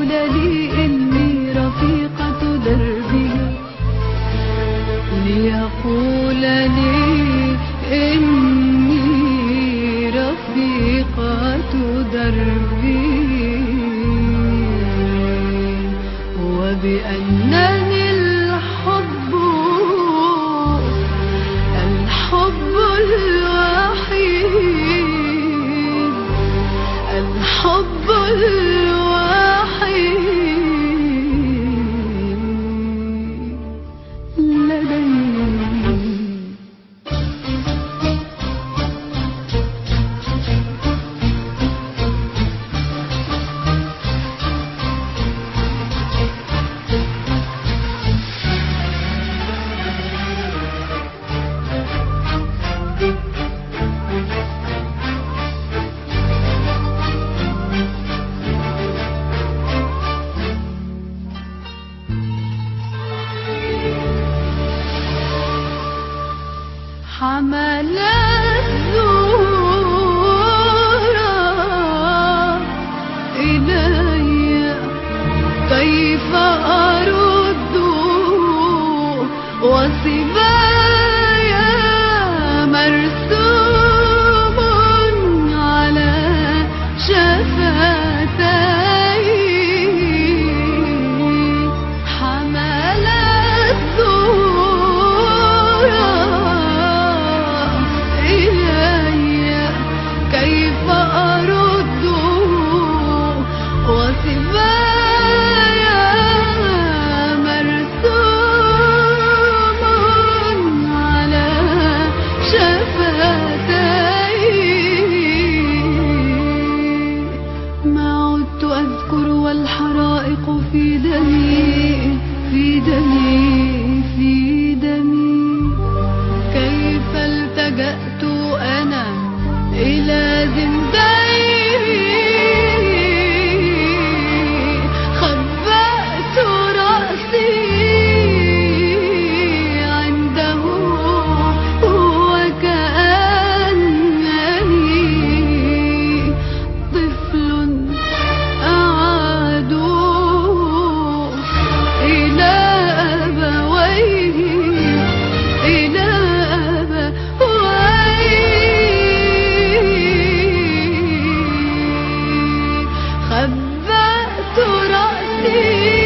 لي إني رفيقة دربه، ليقول لي إني رفيقة دربه، وبأنني الحب الوحيد، الحب الوحيد لدي. حمل الزهور إلي كيف أرد، وصبايا مرسوم على شفتي، حمل الزهور كيف أرد، وصبايا مرسوم على شفتي، ما عدت أذكر والحرائق في دمي، في دمي، في دمي، كيف التجأت أنا إلى زنداني، خبأت رأسي عنده وكأنني طفل أعاد إلى أبويه، إلى أبويه، خبأت رأسي